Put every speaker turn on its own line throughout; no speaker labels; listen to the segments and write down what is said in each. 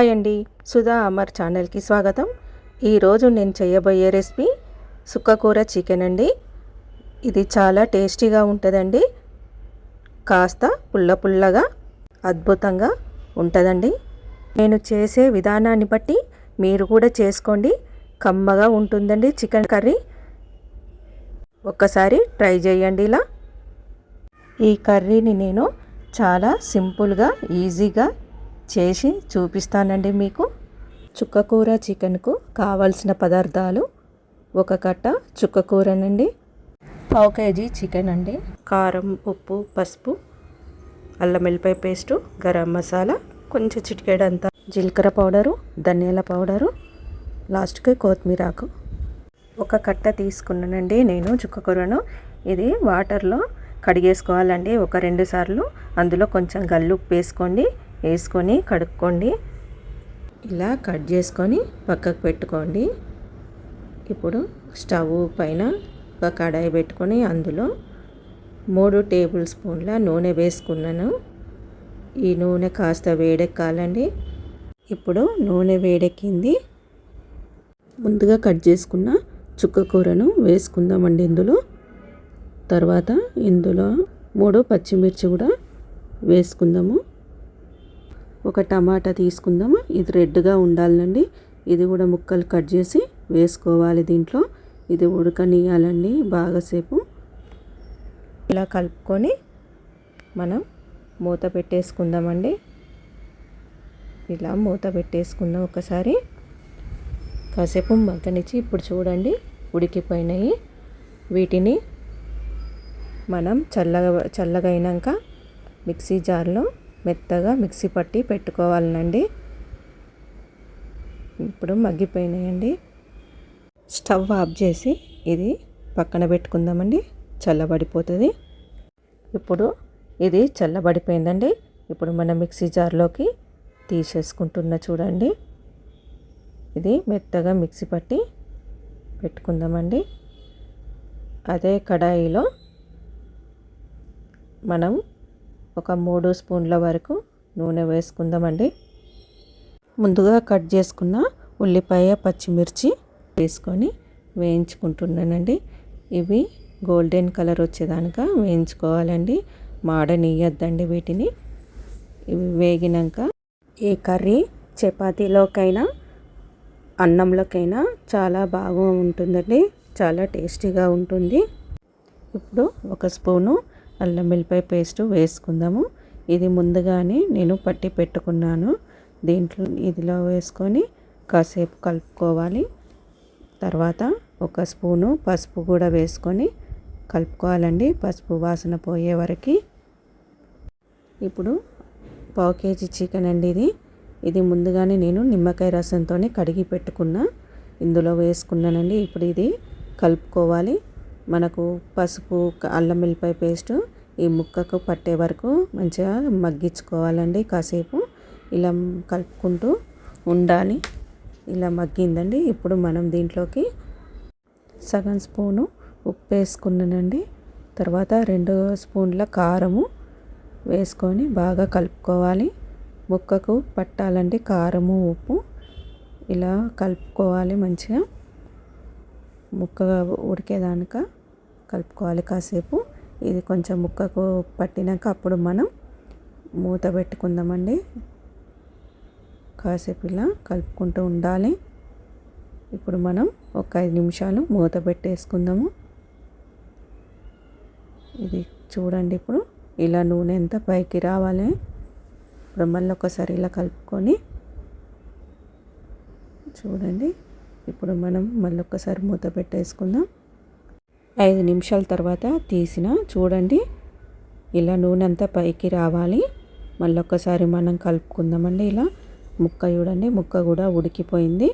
Hi అండి, సుధా అమర్ ఛానల్కి స్వాగతం. ఈరోజు నేను చేయబోయే రెసిపీ సుక్కకూర చికెన్ అండి. ఇది చాలా టేస్టీగా ఉంటుందండి. కాస్త పుల్ల పుల్లగా అద్భుతంగా ఉంటుందండి. నేను చేసే విధానాన్ని బట్టి మీరు కూడా చేసుకోండి. కమ్మగా ఉంటుందండి చికెన్ కర్రీ. ఒక్కసారి ట్రై చేయండి. ఇలా ఈ కర్రీని నేను చాలా సింపుల్గా ఈజీగా చేసి చూపిస్తానండి మీకు. చుక్కకూర చికెన్కు కావలసిన పదార్థాలు: ఒక కట్ట చుక్కకూరనండి, పావు కేజీ చికెన్ అండి, కారం, ఉప్పు, పసుపు, అల్లం వెల్లిపాయ పేస్టు, గరం మసాలా, కొంచెం చిటికెడంతా జీలకర్ర పౌడరు, ధనియాల పౌడరు, లాస్ట్కి కొత్తిమీరాకు. ఒక కట్ట తీసుకున్నానండి నేను చుక్కకూరను. ఇది వాటర్లో కడిగేసుకోవాలండి ఒక 2 సార్లు. అందులో కొంచెం గల్లుప్పు వేసుకొని కడుక్కోండి. ఇలా కట్ చేసుకొని పక్కకు పెట్టుకోండి. ఇప్పుడు స్టవ్ పైన ఒక కడాయి పెట్టుకొని అందులో 3 టేబుల్ స్పూన్ల నూనె వేసుకున్నాను. ఈ నూనె కాస్త వేడెక్కాలండి. ఇప్పుడు నూనె వేడెక్కింది. ముందుగా కట్ చేసుకున్న చుక్కకూరను వేసుకుందామండి ఇందులో. తర్వాత ఇందులో 3 పచ్చిమిర్చి కూడా వేసుకుందాము. ఒక టమాటా తీసుకుందాము. ఇది రెడ్గా ఉండాలండి. ఇది కూడా ముక్కలు కట్ చేసి వేసుకోవాలి దీంట్లో. ఇది ఉడకనియాలండి బాగాసేపు. ఇలా కలుపుకొని మనం మూత పెట్టేసుకుందామండి. ఇలా మూత పెట్టేసుకుందాం ఒకసారి. కాసేపు మగ్గనిచ్చి ఇప్పుడు చూడండి ఉడికిపోయినాయి. వీటిని మనం చల్లగా అయినాక మిక్సీ జార్లో మెత్తగా మిక్సీ పట్టి పెట్టుకోవాలండి. ఇప్పుడు మగ్గిపోయినాయండి. స్టవ్ ఆఫ్ చేసి ఇది పక్కన పెట్టుకుందామండి, చల్లబడిపోతుంది. ఇప్పుడు ఇది చల్లబడిపోయిందండి. ఇప్పుడు మనం మిక్సీ జార్లోకి తీసేసుకుంటున్నా చూడండి. ఇది మెత్తగా మిక్సీ పట్టి పెట్టుకుందామండి. అదే కడాయిలో మనం ఒక 3 స్పూన్ల వరకు నూనె వేసుకుందామండి. ముందుగా కట్ చేసుకున్న ఉల్లిపాయ, పచ్చిమిర్చి వేసుకొని వేయించుకుంటున్నానండి. ఇవి గోల్డెన్ కలర్ వచ్చేదాకా వేయించుకోవాలండి. మాడనియద్దండి వీటిని. ఇవి వేగినాక ఈ కర్రీ చపాతీలోకైనా అన్నంలోకైనా చాలా బాగా ఉంటుందండి. చాలా టేస్టీగా ఉంటుంది. ఇప్పుడు ఒక స్పూను అల్లం వెల్లిపాయ పేస్టు వేసుకుందాము. ఇది ముందుగానే నేను పట్టి పెట్టుకున్నాను. ఇదిలో వేసుకొని కాసేపు కలుపుకోవాలి. తర్వాత ఒక స్పూను పసుపు కూడా వేసుకొని కలుపుకోవాలండి, పసుపు వాసన పోయే వరకు. ఇప్పుడు పావు కేజీ చికెన్ అండి ఇది ముందుగానే నేను నిమ్మకాయ రసంతో కడిగి పెట్టుకున్నా. ఇందులో వేసుకున్నానండి. ఇప్పుడు ఇది కలుపుకోవాలి. మనకు పసుపు, అల్లం వెల్లిపాయ పేస్టు ఈ ముక్కకు పట్టే వరకు మంచిగా మగ్గించుకోవాలండి. కాసేపు ఇలా కలుపుకుంటూ ఉండాలి. ఇలా మగ్గిందండి. ఇప్పుడు మనం దీంట్లోకి సగం స్పూను ఉప్పు వేసుకున్నానండి. తర్వాత 2 స్పూన్ల కారము వేసుకొని బాగా కలుపుకోవాలి. ముక్కకు పట్టాలండి కారము, ఉప్పు. ఇలా కలుపుకోవాలి మంచిగా. ముక్క ఉడికేదానిక కలుపుకోవాలి కాసేపు. ఇది కొంచెం ముక్కకు పట్టినాక అప్పుడు మనం మూత పెట్టుకుందామండి. కాసేపు ఇలా కలుపుకుంటూ ఉండాలి. ఇప్పుడు మనం ఒక 5 నిమిషాలు మూత పెట్టేసుకుందాము. ఇది చూడండి ఇప్పుడు ఇలా నూనె అంతా పైకి రావాలి. ఇప్పుడు మళ్ళీ ఒకసారి ఇలా కలుపుకొని చూడండి. ఇప్పుడు మనం మళ్ళీ ఒకసారి మూత పెట్టేసుకుందాం. 5 నిమిషాల తర్వాత చూడండి ఇలా నూనె అంతా పైకి రావాలి. మళ్ళీ ఒకసారి మనం కలుపుకుందామండి. ఇలా ముక్క చూడండి, ముక్క కూడా ఉడికిపోయింది.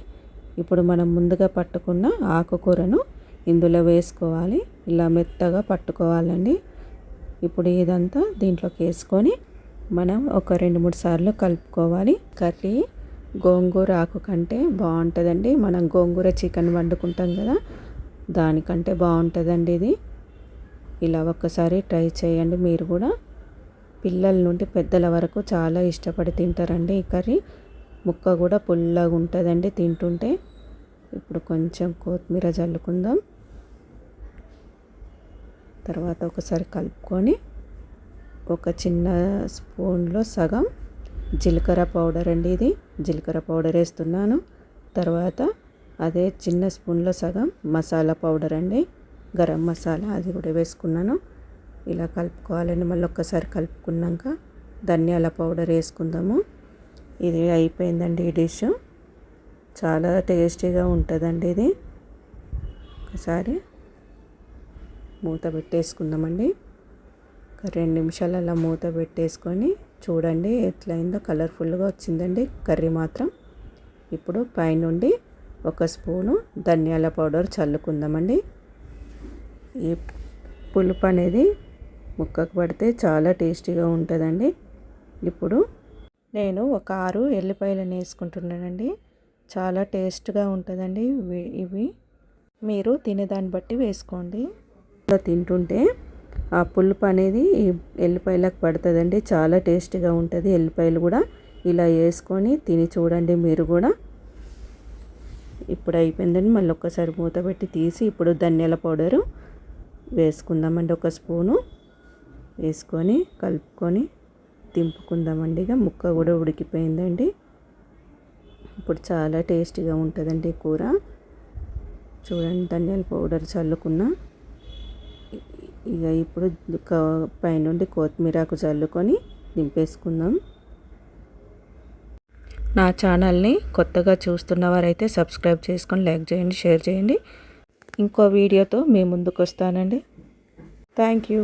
ఇప్పుడు మనం ముందుగా పట్టుకున్న ఆకుకూరను ఇందులో వేసుకోవాలి. ఇలా మెత్తగా పట్టుకోవాలండి. ఇప్పుడు ఇదంతా దీంట్లోకి వేసుకొని మనం ఒక 2-3 సార్లు కలుపుకోవాలి. కర్రీ గోంగూర ఆకు కంటే బాగుంటుందండి. మనం గోంగూర చికెన్ వండుకుంటాం కదా, దానికంటే బాగుంటుందండి ఇది. ఇలా ఒక్కసారి ట్రై చేయండి మీరు కూడా. పిల్లల నుండి పెద్దల వరకు చాలా ఇష్టపడి తింటారండి ఈ కర్రీ. ముక్క కూడా పుల్లగా ఉంటుందండి తింటుంటే. ఇప్పుడు కొంచెం కొత్తిమీర చల్లుకుందాం. తర్వాత ఒకసారి కలుపుకొని ఒక చిన్న స్పూన్లో సగం జీలకర్ర పౌడర్ అండి, ఇది జీలకర్ర పౌడర్ వేస్తున్నాను. తర్వాత అదే చిన్న స్పూన్లో సగం మసాలా పౌడర్ అండి, గరం మసాలా, అది కూడా వేసుకున్నాను. ఇలా కలుపుకోవాలండి. మళ్ళీ ఒక్కసారి కలుపుకున్నాక ధనియాల పౌడర్ వేసుకుందాము. ఇది అయిపోయిందండి ఈ డిష్. చాలా టేస్టీగా ఉంటుందండి ఇది. ఒకసారి మూత పెట్టేసుకుందామండి. ఒక 2 నిమిషాలు అలా మూత పెట్టేసుకొని చూడండి ఎట్లయిందో. కలర్ఫుల్గా వచ్చిందండి కర్రీ మాత్రం. ఇప్పుడు పైనుండి ఒక స్పూను ధనియాల పౌడర్ చల్లుకుందామండి. ఈ పులుపు అనేది ముక్కకు పడితే చాలా టేస్టీగా ఉంటుందండి. ఇప్పుడు నేను ఒక 6 ఎల్లిపాయలను వేసుకుంటున్నానండి. చాలా టేస్ట్గా ఉంటుందండి ఇవి. మీరు తినేదాన్ని బట్టి వేసుకోండి. ఇలా తింటుంటే ఆ పులుపు అనేది ఈ ఎల్లిపాయలకు పడుతుందండి. చాలా టేస్టీగా ఉంటుంది. ఎల్లిపాయలు కూడా ఇలా వేసుకొని తిని చూడండి మీరు కూడా. ఇప్పుడు అయిపోయిందండి. మళ్ళీ ఒక్కసారి మూత పెట్టి తీసి ఇప్పుడు ధనియాల పౌడరు వేసుకుందామండి. ఒక స్పూను వేసుకొని కలుపుకొని దింపుకుందామండి. ఇక ముక్క కూడా ఉడికిపోయిందండి. ఇప్పుడు చాలా టేస్టీగా ఉంటుందండి కూర. చూడండి ధనియాల పౌడర్ చల్లుకున్న. ఇక ఇప్పుడు పైనుండి కొత్తిమీరకు చల్లుకొని దింపేసుకుందాం. నా ఛానల్ని కొత్తగా చూస్తున్నవారైతే సబ్స్క్రైబ్ చేసుకొని లైక్ చేయండి, షేర్ చేయండి. ఇంకో వీడియోతో మీ ముందుకు వస్తానండి. Thank you.